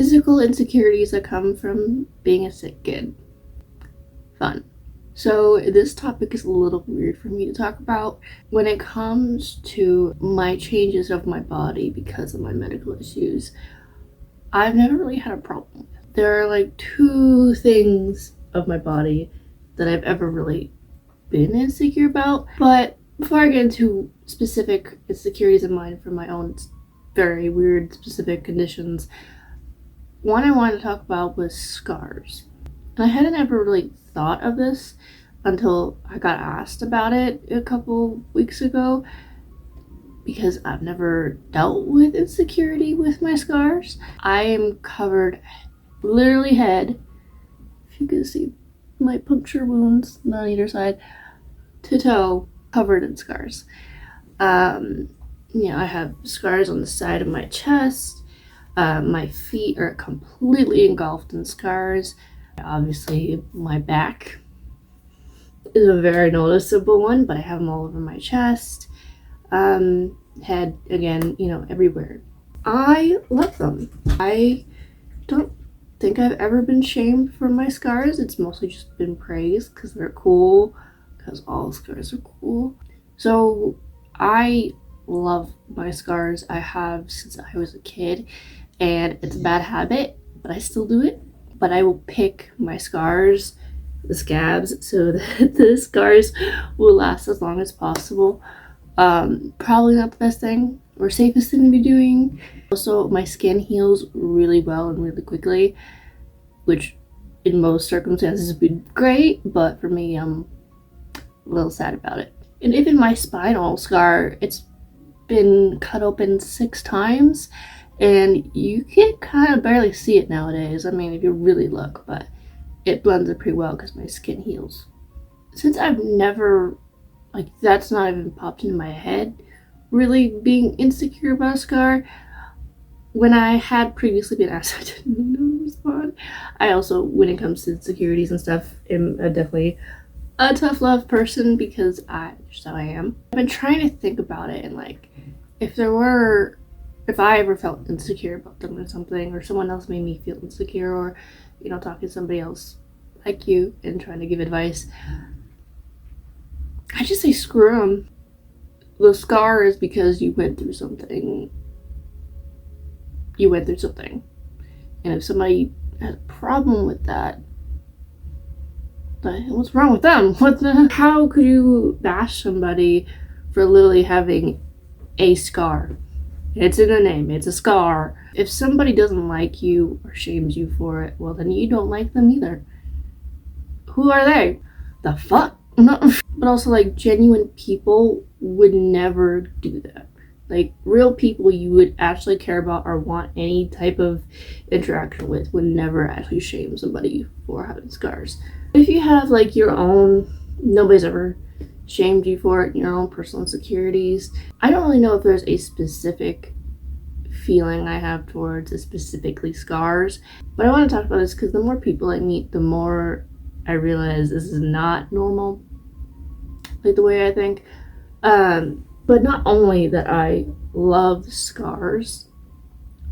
physical insecurities that come from being a sick kid. Fun. So this topic is a little weird for me to talk about. When it comes to my changes of my body because of my medical issues, I've never really had a problem. There are like two things of my body that I've ever really been insecure about. But before I get into specific insecurities of mine from my own very weird specific conditions, one I wanted to talk about was scars. And I hadn't ever really thought of this until I got asked about it a couple weeks ago, because I've never dealt with insecurity with my scars. I am covered, literally head, if you can see my puncture wounds on either side, to toe, covered in scars. I have scars on the side of my chest. My feet are completely engulfed in scars. Obviously, my back is a very noticeable one, but I have them all over my chest. Head, again, everywhere. I love them. I don't think I've ever been shamed for my scars. It's mostly just been praised because they're cool, because all scars are cool. So I love my scars. I have since I was a kid, and it's a bad habit, but I still do it. But I will pick my scars, the scabs, so that the scars will last as long as possible. Probably not the best thing or safest thing to be doing. Also, my skin heals really well and really quickly, which in most circumstances would be great, but for me, I'm a little sad about it. And even my spinal scar, it's been cut open 6 times, and you can kind of barely see it nowadays. I mean, if you really look, but it blends it pretty well because my skin heals. Since I've never, that's not even popped into my head, really being insecure about a scar, when I had previously been asked, I didn't know to respond. I also, when it comes to insecurities and stuff, am definitely a tough love person because just how I am. I've been trying to think about it and if I ever felt insecure about them or something, or someone else made me feel insecure, or talking to somebody else like you and trying to give advice, I just say screw them. The scar is because you went through something. And if somebody has a problem with that, what's wrong with them? How could you bash somebody for literally having a scar? It's in the name, it's a scar. If somebody doesn't like you or shames you for it, well, then you don't like them either. Who are they? The fuck? No. But also, genuine people would never do that. Real people you would actually care about or want any type of interaction with would never actually shame somebody for having scars. If you have your own, nobody's ever shamed you for it, your own personal insecurities. I don't really know if there's a specific feeling I have towards specifically scars, but I want to talk about this because the more people I meet, the more I realize this is not normal, the way I think. But not only that I love scars,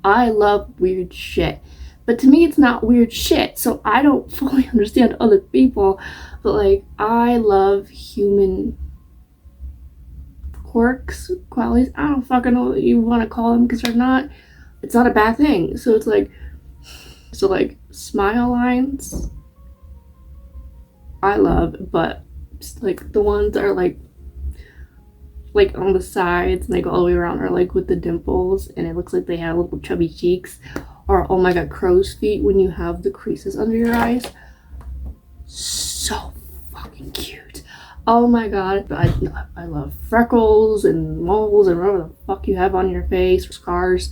I love weird shit. But to me, it's not weird shit, so I don't fully understand other people. But I love human quirks, qualities. I don't fucking know what you want to call them, because it's not a bad thing. So it's smile lines, I love, but the ones that are on the sides and all the way around are with the dimples, and it looks like they have little chubby cheeks. Or, oh my god, crow's feet when you have the creases under your eyes. So fucking cute. Oh my god. I love freckles and moles and whatever the fuck you have on your face. Scars.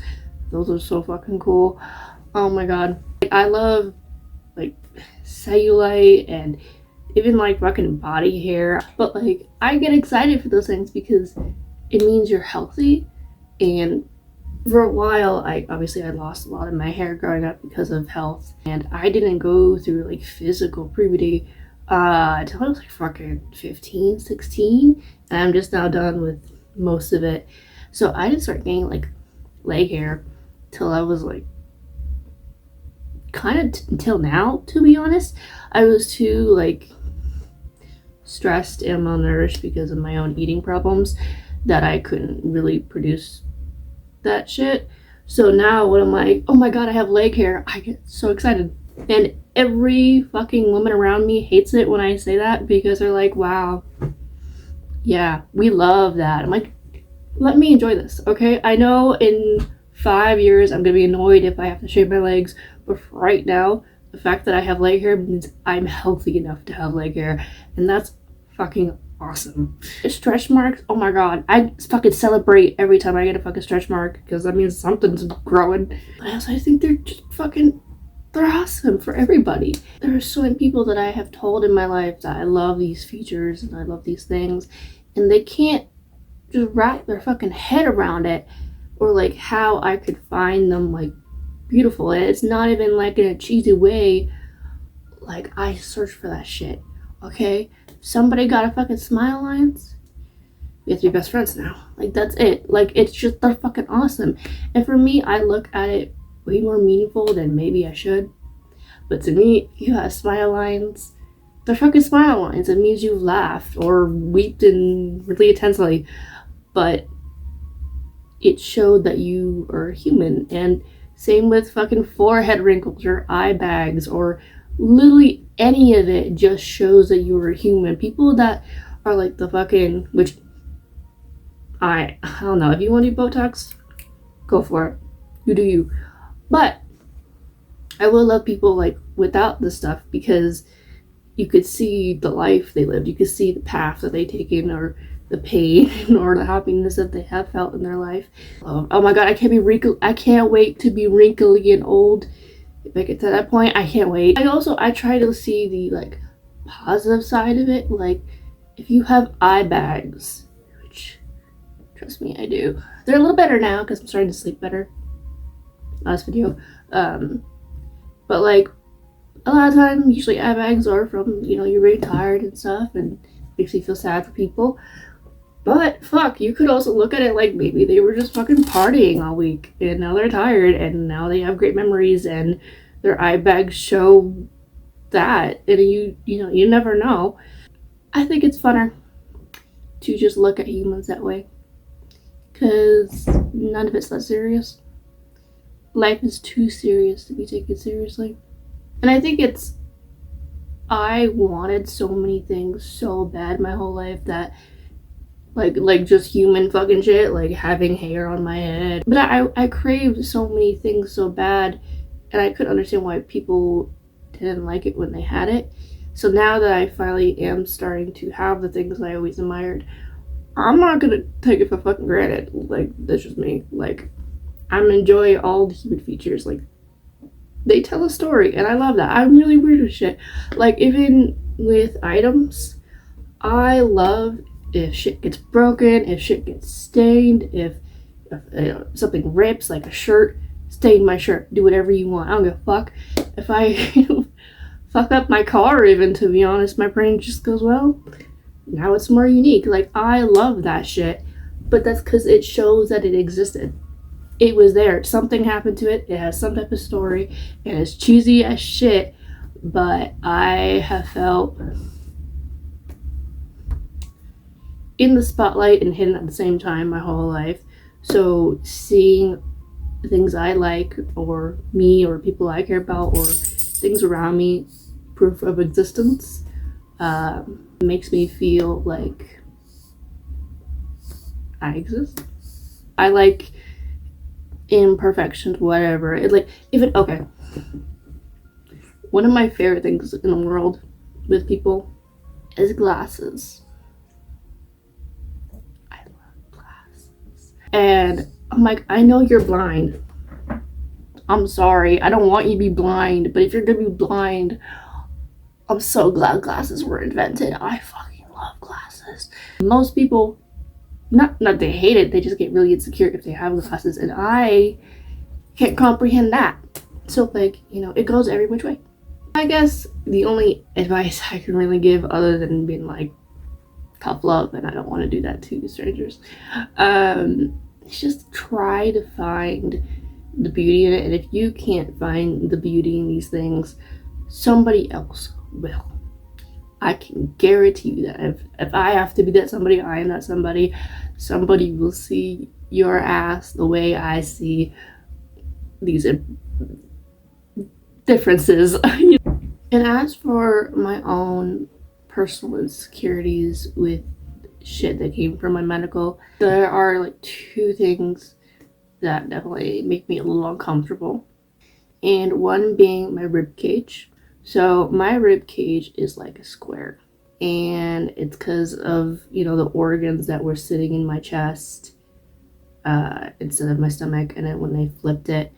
Those are so fucking cool. Oh my god. I love, cellulite and even, fucking body hair. But, I get excited for those things because it means you're healthy. And for a while, I lost a lot of my hair growing up because of health, and I didn't go through physical puberty until I was fucking 15, 16, and I'm just now done with most of it. So I didn't start getting leg hair till I was kind of until now, to be honest. I was too like stressed and malnourished because of my own eating problems that I couldn't really produce that shit. So now when I'm like, oh my god, I have leg hair, I get so excited. And every fucking woman around me hates it when I say that because they're like, wow, yeah, we love that. I'm like, let me enjoy this, okay? I know in 5 years I'm gonna be annoyed if I have to shave my legs, but for right now, the fact that I have leg hair means I'm healthy enough to have leg hair, and that's fucking awesome. Stretch marks, oh my god, I fucking celebrate every time I get a fucking stretch mark because that means something's growing. But I also think they're just fucking, they're awesome for everybody. There are so many people that I have told in my life that I love these features and I love these things, and they can't just wrap their fucking head around it, or like how I could find them like beautiful. And it's not even like in a cheesy way. Like, I search for that shit, okay? Somebody got a fucking smile lines, we have to be best friends now. Like, that's it. Like, it's just, they're fucking awesome. And for me, I look at it way more meaningful than maybe I should. But to me, if you have smile lines, they're fucking smile lines. It means you've laughed or wept in really intensely. But it showed that you are human. And same with fucking forehead wrinkles or eye bags or literally any of it just shows that you are human. People that are like the fucking, which I don't know, if you want to do Botox, go for it. You do you. But I will love people like without the stuff because you could see the life they lived. You could see the path that they taken or the pain or the happiness that they have felt in their life. Oh my god, I can't wait to be wrinkly and old. If I get to that point, I can't wait. I try to see the like positive side of it. Like, if you have eye bags, which trust me, I do. They're a little better now because I'm starting to sleep better. Last video. But like a lot of time, usually eye bags are from, you know, you're very tired and stuff and makes you feel sad for people. But fuck, you could also look at it like maybe they were just fucking partying all week and now they're tired and now they have great memories and their eye bags show that. And you know, you never know. I think it's funner to just look at humans that way because none of it's that serious. Life is too serious to be taken seriously. And I think I wanted so many things so bad my whole life that like just human fucking shit, like having hair on my head. But I craved so many things so bad, and I couldn't understand why people didn't like it when they had it. So now that I finally am starting to have the things I always admired, I'm not gonna take it for fucking granted. Like, that's just me. Like, I'm enjoying all the human features. Like, they tell a story, and I love that. I'm really weird with shit. Like, even with items, I love if shit gets broken, if shit gets stained, if something rips, like a shirt, stain my shirt, do whatever you want. I don't give a fuck. If I fuck up my car, even, to be honest, my brain just goes, well, now it's more unique. Like, I love that shit, but that's because it shows that it existed. It was there. Something happened to it. It has some type of story, and it's cheesy as shit, but I have felt in the spotlight and hidden at the same time my whole life. So seeing things I like, or me, or people I care about, or things around me, proof of existence, makes me feel like I exist. I like imperfections, whatever. It like even okay. One of my favorite things in the world with people is glasses. And I'm like, I know you're blind. I'm sorry. I don't want you to be blind. But if you're going to be blind, I'm so glad glasses were invented. I fucking love glasses. Most people, not they hate it. They just get really insecure if they have glasses. And I can't comprehend that. So, like, you know, it goes every which way. I guess the only advice I can really give, other than being like, tough love, and I don't want to do that to strangers, just try to find the beauty in it. And if you can't find the beauty in these things, somebody else will. I can guarantee you that if I have to be that somebody, I am that somebody. Somebody will see your ass the way I see these differences. And as for my own personal insecurities with shit that came from my medical, there are like two things that definitely make me a little uncomfortable. And one being my rib cage. So my rib cage is like a square, and it's because of, you know, the organs that were sitting in my chest instead of my stomach. And then when they flipped it,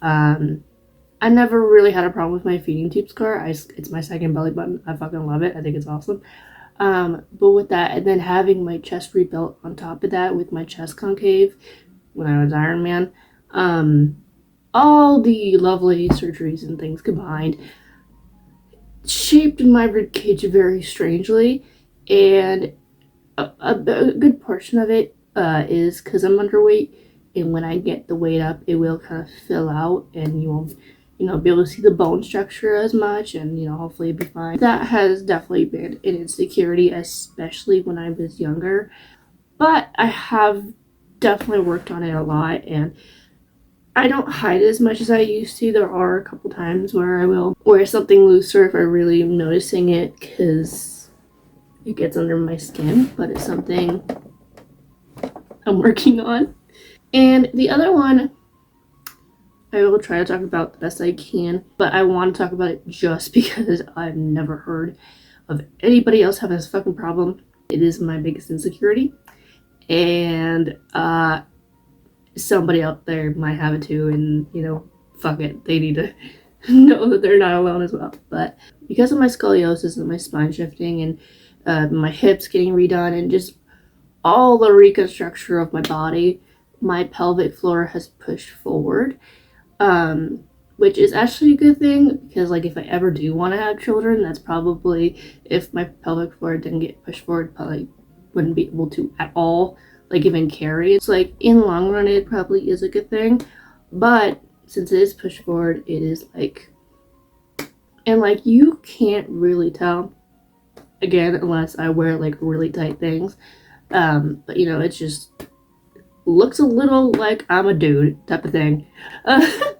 I never really had a problem with my feeding tube scar. It's my second belly button. I fucking love it. I think it's awesome. But with that, and then having my chest rebuilt on top of that with my chest concave when I was Iron Man, all the lovely surgeries and things combined shaped my rib cage very strangely. And a good portion of it is because I'm underweight, and when I get the weight up, it will kind of fill out, and you won't, you know, be able to see the bone structure as much, and, you know, hopefully it'll be fine. That has definitely been an insecurity, especially when I was younger, but I have definitely worked on it a lot, and I don't hide it as much as I used to. There are a couple times where I will wear something looser if I really am noticing it, because it gets under my skin, but it's something I'm working on. And the other one, I will try to talk about the best I can, but I want to talk about it just because I've never heard of anybody else having this fucking problem. It is my biggest insecurity, and somebody out there might have it too, and, you know, fuck it, they need to know that they're not alone as well. But because of my scoliosis and my spine shifting and my hips getting redone and just all the reconstruction of my body, my pelvic floor has pushed forward, which is actually a good thing, because, like, if I ever do want to have children, that's probably, if my pelvic floor didn't get pushed forward, probably wouldn't be able to at all, like, even carry. It's like, in the long run, it probably is a good thing, but since it is pushed forward, it is like, and like, you can't really tell, again, unless I wear like really tight things, but, you know, it just looks a little like I'm a dude type of thing. I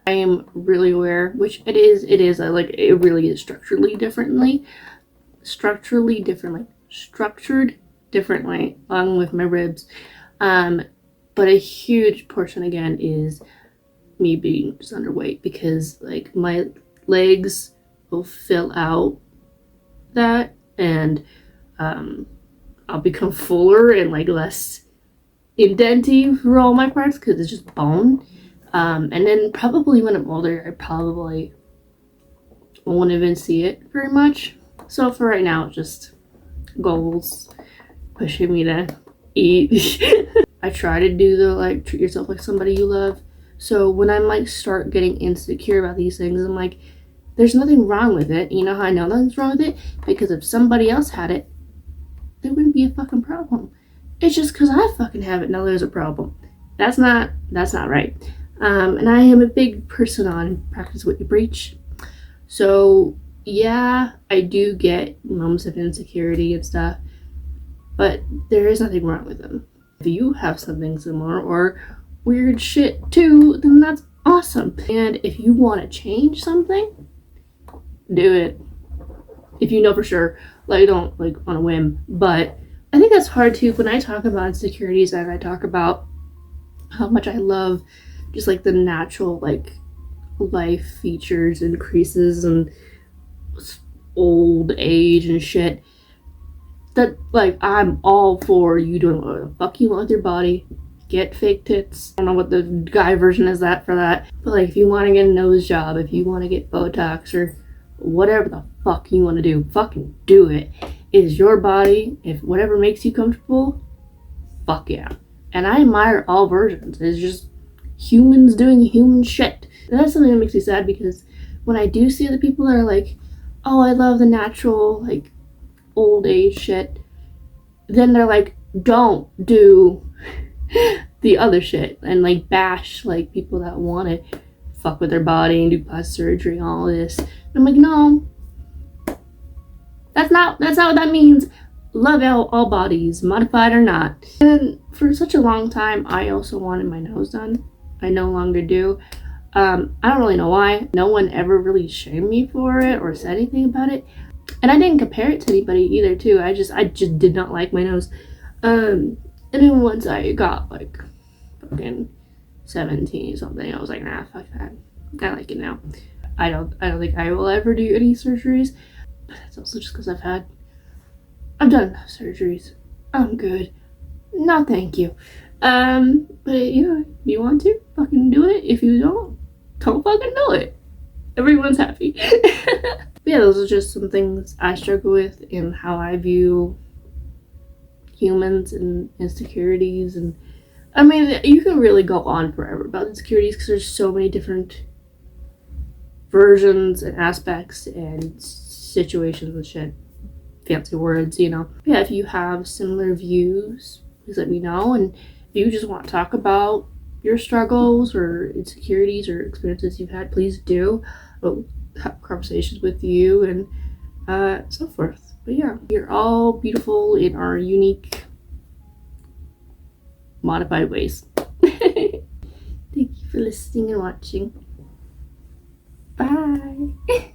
am really aware, which it is, like, it really is structured differently, along with my ribs. But a huge portion, again, is me being just underweight, because, like, my legs will fill out that, and I'll become fuller and, like, less indenty for all my parts, because it's just bone. And then probably when I'm older, I probably won't even see it very much. So for right now, just goals pushing me to eat. I try to do the, like, treat yourself like somebody you love. So when I'm, like, start getting insecure about these things, I'm like, there's nothing wrong with it. You know how I know nothing's wrong with it? Because if somebody else had it, there wouldn't be a fucking problem. It's just because I fucking have it, now there's a problem. That's not right. And I am a big person on practice what you preach. So yeah, I do get moments of insecurity and stuff, but there is nothing wrong with them. If you have something similar or weird shit too, then that's awesome. And if you want to change something, do it. If you know for sure, like, don't, like, on a whim. But I think that's hard too when I talk about insecurities, and I talk about how much I love just, like, the natural, like, life features and creases and old age and shit. That, like, I'm all for you doing what the fuck you want with your body. Get fake tits. I don't know what the guy version is that for that. But, like, if you want to get a nose job, if you want to get Botox or whatever the fuck you want to do, fucking do it. It is your body. If whatever makes you comfortable, fuck yeah. And I admire all versions. It's just humans doing human shit. And that's something that makes me sad, because when I do see other people that are like, oh, I love the natural, like, old age shit, then they're like, don't do the other shit and like bash like people that want to fuck with their body and do plastic surgery and all this. And I'm like, no, that's not what that means. Love all bodies, modified or not. And for such a long time, I also wanted my nose done. I no longer do. I don't really know why. No one ever really shamed me for it or said anything about it. And I didn't compare it to anybody either, too. I just did not like my nose. And then once I got like fucking 17 or something, I was like, nah, fuck that. I like it now. I don't think I will ever do any surgeries. But that's also just because I've done enough surgeries. I'm good. No, thank you. But if you want to, fucking do it. If you don't fucking do it. Everyone's happy. But yeah, those are just some things I struggle with in how I view humans and insecurities. And I mean, you can really go on forever about insecurities because there's so many different versions and aspects and situations and shit. Fancy words, Yeah, if you have similar views, please let me know. And if you just want to talk about your struggles or insecurities or experiences you've had, please do. I'll have conversations with you and so forth. But yeah, we're all beautiful in our unique, modified ways. Thank you for listening and watching. Bye.